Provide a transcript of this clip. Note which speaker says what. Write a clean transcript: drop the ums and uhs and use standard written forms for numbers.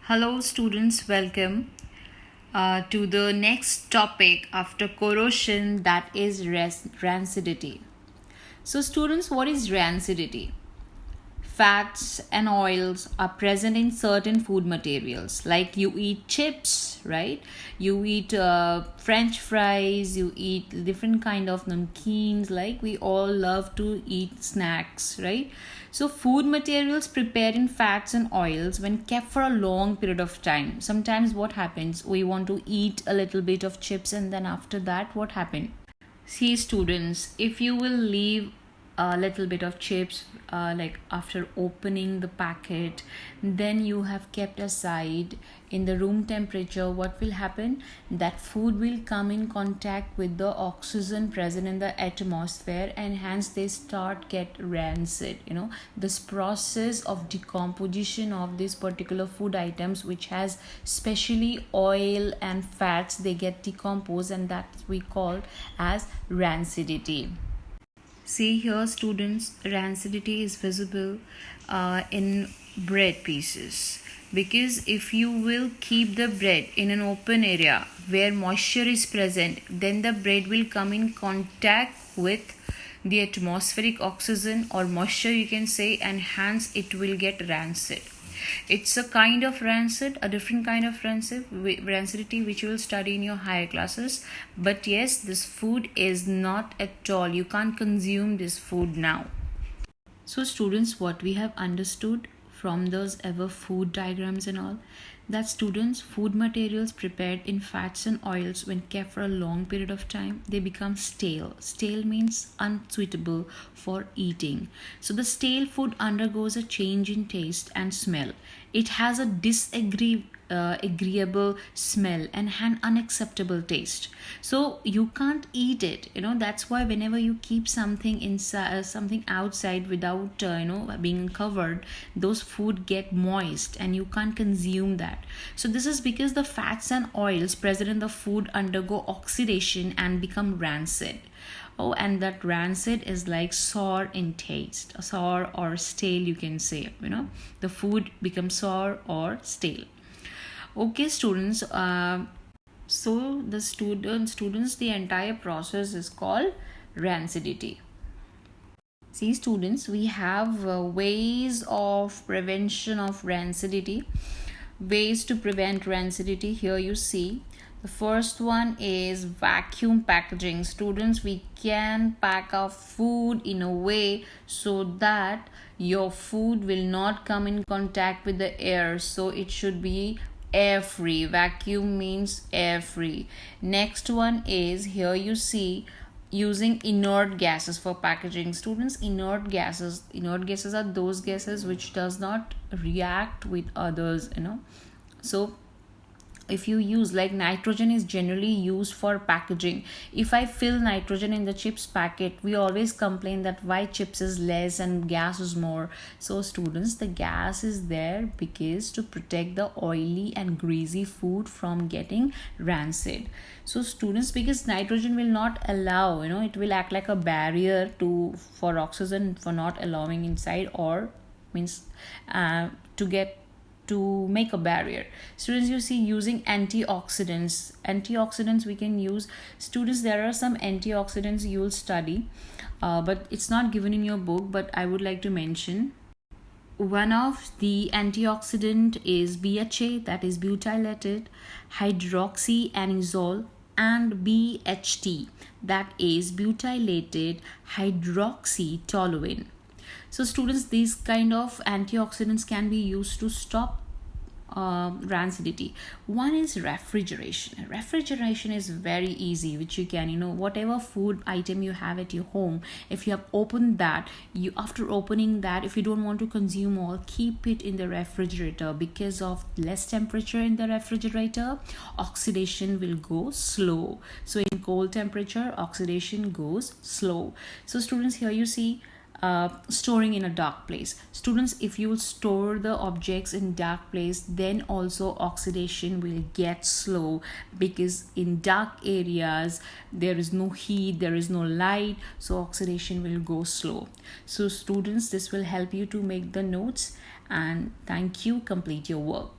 Speaker 1: Hello, students, welcome to the next topic after corrosion, that is rancidity. So, students, what is rancidity? Fats and oils are present in certain food materials, like you eat chips, right? You eat french fries, you eat different kind of namkeens, like we all love to eat snacks, right? So food materials prepared in fats and oils when kept for a long period of time, sometimes what happens, we want to eat a little bit of chips and then after that what happens? See, students, if you will leave a little bit of chips, like after opening the packet, then you have kept aside in the room temperature, what will happen? That food will come in contact with the oxygen present in the atmosphere, and hence they start get rancid. This process of decomposition of these particular food items, which has specially oil and fats, they get decomposed, and that we call as rancidity. See here, students, rancidity is visible in bread pieces, because if you will keep the bread in an open area where moisture is present, then the bread will come in contact with the atmospheric oxygen or moisture, you can say, and hence it will get rancid. It's a kind of rancid, a different kind of rancidity, which you will study in your higher classes. But yes, this food is not at all, you can't consume this food now. So students, what we have understood from those ever food diagrams and all, that students, food materials prepared in fats and oils when kept for a long period of time, they become stale. Stale means unsuitable for eating. So the stale food undergoes a change in taste and smell. It has a agreeable smell and an unacceptable taste, so you can't eat it. That's why whenever you keep something inside, something outside without being covered, those food get moist and you can't consume that. So this is because the fats and oils present in the food undergo oxidation and become rancid. Oh, and that rancid is like sour in taste, sour or stale, you can say. The food becomes sour or stale. Okay, students. So the students, the entire process is called rancidity. See, students, we have ways of prevention of rancidity. Ways to prevent rancidity. Here you see. The first one is vacuum packaging. Students, we can pack our food in a way so that your food will not come in contact with the air. So it should be air free. Vacuum means air free. Next one is, here you see, using inert gases for packaging. Students, inert gases are those gases which does not react with others. So if you use, like, nitrogen is generally used for packaging. If I fill nitrogen in the chips packet, we always complain that why chips is less and gas is more. So students, the gas is there because to protect the oily and greasy food from getting rancid. So students, because nitrogen will not allow, it will act like a barrier for oxygen, for not allowing inside, or means to make a barrier. Students, you see, using antioxidants we can use. Students, there are some antioxidants you will study, but it's not given in your book, but I would like to mention. One of the antioxidant is BHA, that is butylated hydroxyanisole, and BHT, that is butylated hydroxytoluene. So students, these kind of antioxidants can be used to stop rancidity. One is refrigeration. Refrigeration is very easy, which you can, whatever food item you have at your home, if you have opened that, after opening that, if you don't want to consume all, keep it in the refrigerator. Because of less temperature in the refrigerator, oxidation will go slow. So in cold temperature, oxidation goes slow. So students, here you see, storing in a dark place. Students, if you store the objects in dark place, then also oxidation will get slow, because in dark areas there is no heat, there is no light, so oxidation will go slow. So students, this will help you to make the notes, and thank you. Complete your work.